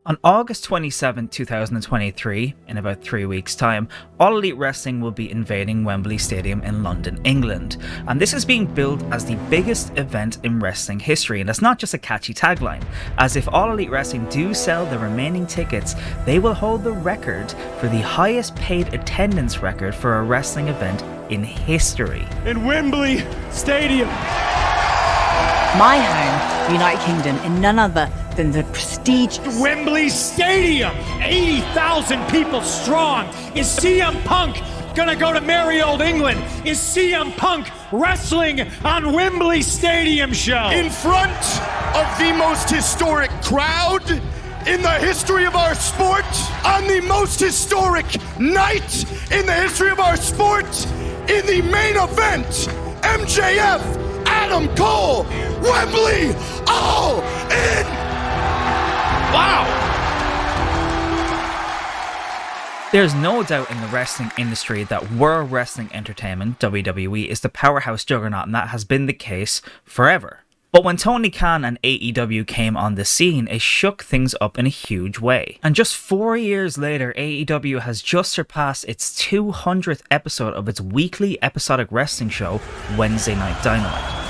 On August 27, 2023, in about 3 weeks' time, All Elite Wrestling will be invading Wembley Stadium in London, England. And this is being billed as the biggest event in wrestling history, and it's not just a catchy tagline, as if All Elite Wrestling do sell the remaining tickets, they will hold the record for the highest paid attendance record for a wrestling event in history. In Wembley Stadium. My home, the United Kingdom, in none other than the prestigious Wembley Stadium, 80,000 people strong. Is CM Punk gonna go to merry old England? Is CM Punk wrestling on Wembley Stadium show? In front of the most historic crowd in the history of our sport, on the most historic night in the history of our sport, in the main event, MJF, Adam Cole, Wembley, all in. Wow! There's no doubt in the wrestling industry that World Wrestling Entertainment, WWE, is the powerhouse juggernaut, and that has been the case forever. But when Tony Khan and AEW came on the scene, it shook things up in a huge way. And just 4 years later, AEW has just surpassed its 200th episode of its weekly episodic wrestling show, Wednesday Night Dynamite.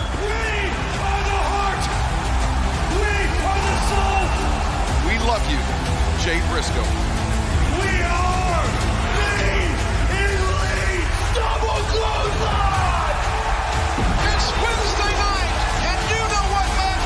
Jay Briscoe. We are the Elite Double Clothesline! It's Wednesday night, and you know what that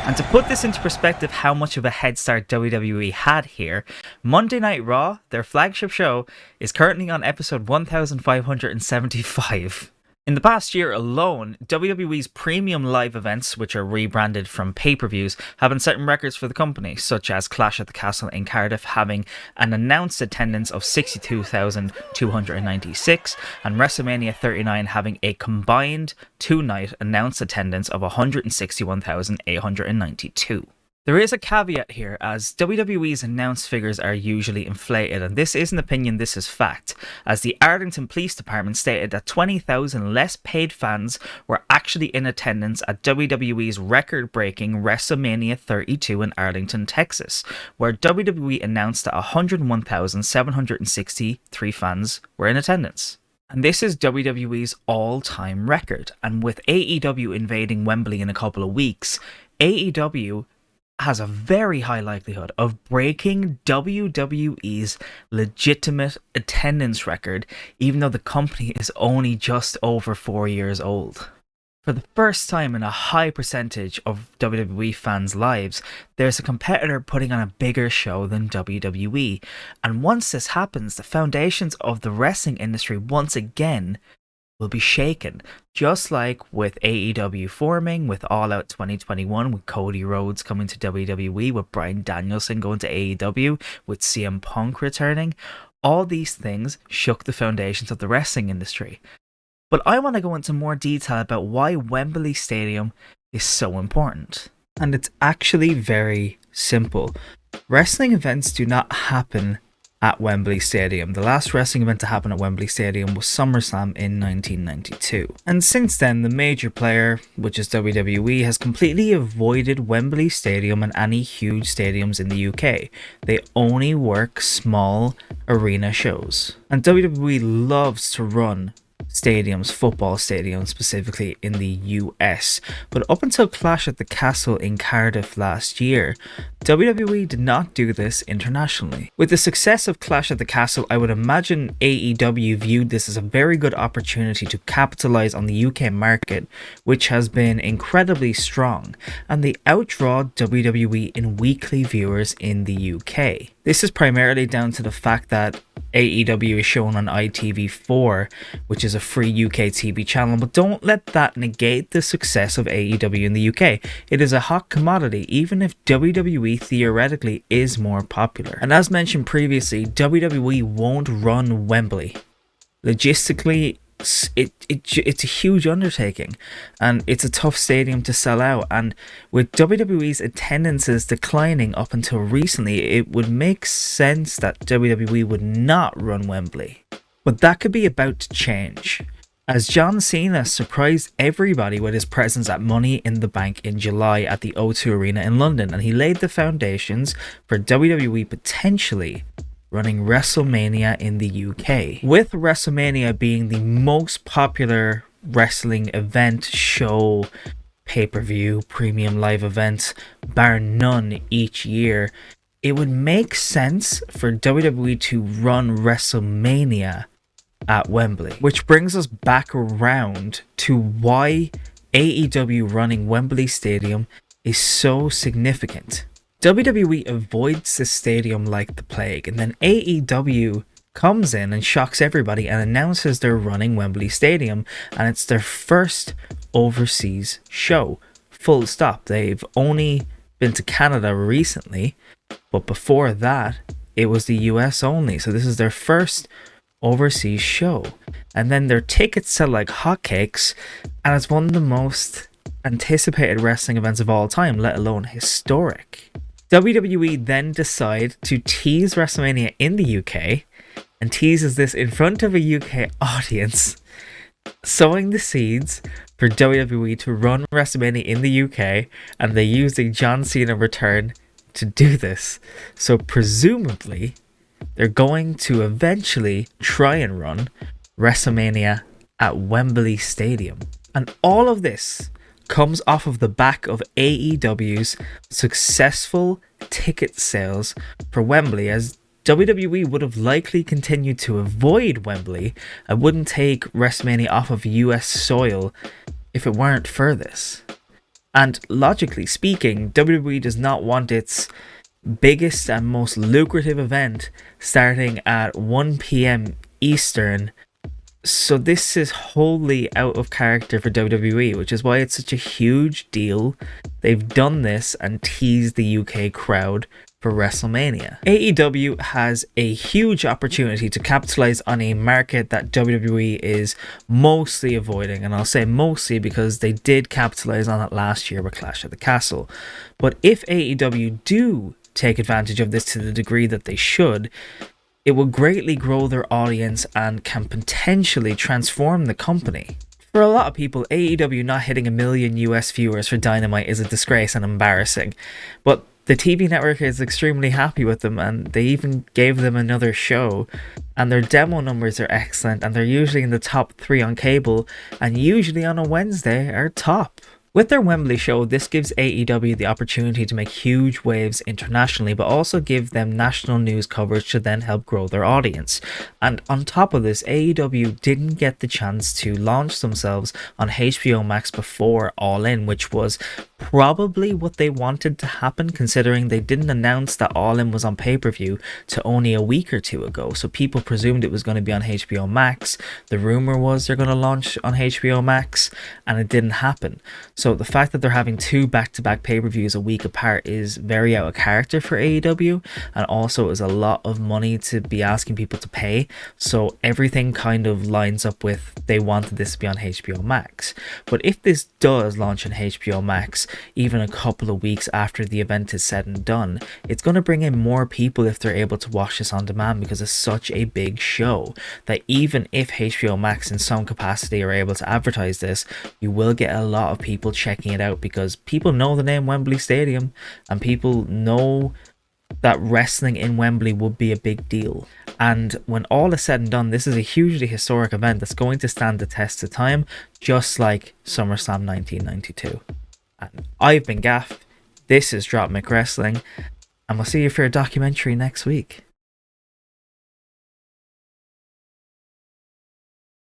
means. And to put this into perspective how much of a head start WWE had here, Monday Night Raw, their flagship show, is currently on episode 1575. In the past year alone, WWE's premium live events, which are rebranded from pay-per-views, have been setting records for the company, such as Clash at the Castle in Cardiff having an announced attendance of 62,296 and WrestleMania 39 having a combined two-night announced attendance of 161,892. There is a caveat here, as WWE's announced figures are usually inflated, and this isn't opinion, this is fact, as the Arlington Police Department stated that 20,000 less paid fans were actually in attendance at WWE's record-breaking WrestleMania 32 in Arlington, Texas, where WWE announced that 101,763 fans were in attendance. And this is WWE's all-time record, and with AEW invading Wembley in a couple of weeks, AEW has a very high likelihood of breaking WWE's legitimate attendance record, even though the company is only just over 4 years old. For the first time in a high percentage of WWE fans' lives, there's a competitor putting on a bigger show than WWE, and once this happens, the foundations of the wrestling industry once again will be shaken, just like with AEW forming, with All Out 2021, with Cody Rhodes coming to WWE, with Bryan Danielson going to AEW, with CM Punk returning. All these things shook the foundations of the wrestling industry. But I want to go into more detail about why Wembley Stadium is so important. And it's actually very simple. Wrestling events do not happen at Wembley Stadium. The last wrestling event to happen at Wembley Stadium was SummerSlam in 1992. And since then, the major player, which is WWE, has completely avoided Wembley Stadium and any huge stadiums in the UK. They only work small arena shows. And WWE loves to run stadiums, football stadiums specifically in the US. But up until Clash at the Castle in Cardiff last year, WWE did not do this internationally. With the success of Clash at the Castle, I would imagine AEW viewed this as a very good opportunity to capitalise on the UK market, which has been incredibly strong, and they outdraw WWE in weekly viewers in the UK. This is primarily down to the fact that AEW is shown on ITV4, which is a free UK TV channel, but don't let that negate the success of AEW in the UK. It is a hot commodity, even if WWE theoretically is more popular. And as mentioned previously, WWE won't run Wembley. Logistically, it's a huge undertaking, and it's a tough stadium to sell out, and with WWE's attendances declining up until recently, it would make sense that WWE would not run Wembley. But that could be about to change. as John Cena surprised everybody with his presence at Money in the Bank in July at the O2 Arena in London, and he laid the foundations for WWE potentially running WrestleMania in the UK. With WrestleMania being the most popular wrestling event, show, pay-per-view, premium live event, bar none each year, it would make sense for WWE to run WrestleMania at Wembley. Which brings us back around to why AEW running Wembley Stadium is so significant. WWE avoids the stadium like the plague, and then AEW comes in and shocks everybody and announces they're running Wembley Stadium, and it's their first overseas show. Full stop. They've only been to Canada recently, but before that, it was the US only. So this is their first overseas show. And then their tickets sell like hotcakes, and it's one of the most anticipated wrestling events of all time, let alone historic. WWE then decide to tease WrestleMania in the UK, and teases this in front of a UK audience, sowing the seeds for WWE to run WrestleMania in the UK, and they used a John Cena return to do this. So presumably, they're going to eventually try and run WrestleMania at Wembley Stadium. And all of this comes off of the back of AEW's successful ticket sales for Wembley, as WWE would have likely continued to avoid Wembley and wouldn't take WrestleMania off of US soil if it weren't for this. And logically speaking, WWE does not want its biggest and most lucrative event starting at 1 p.m. Eastern. So this is wholly out of character for WWE, which is why it's such a huge deal they've done this and teased the UK crowd for WrestleMania. AEW has a huge opportunity to capitalize on a market that WWE is mostly avoiding, and I'll say mostly because they did capitalize on it last year with Clash at the Castle. But if AEW do take advantage of this to the degree that they should, it will greatly grow their audience and can potentially transform the company. For a lot of people, AEW not hitting 1 million US viewers for Dynamite is a disgrace and embarrassing, but the TV network is extremely happy with them, and they even gave them another show, and their demo numbers are excellent, and they're usually in the top 3 on cable, and usually on a Wednesday are top. With their Wembley show, this gives AEW the opportunity to make huge waves internationally, but also give them national news coverage to then help grow their audience. And on top of this, AEW didn't get the chance to launch themselves on HBO Max before All In, which was probably what they wanted to happen, considering they didn't announce that All In was on pay-per-view to only a week or two ago. So people presumed it was going to be on HBO Max. The rumor was they're going to launch on HBO Max, and it didn't happen. So the fact that they're having 2 back-to-back pay-per-views a week apart is very out of character for AEW, and also is a lot of money to be asking people to pay. So everything kind of lines up with they wanted this to be on HBO Max. But if this does launch on HBO Max, even a couple of weeks after the event is said and done, it's going to bring in more people if they're able to watch this on demand, because it's such a big show that even if HBO Max in some capacity are able to advertise this, you will get a lot of people checking it out, because people know the name Wembley Stadium and people know that wrestling in Wembley would be a big deal. And when all is said and done, this is a hugely historic event that's going to stand the test of time, just like SummerSlam 1992. And I've been Gaff, this is Dropmick Wrestling, and we'll see you for a documentary next week.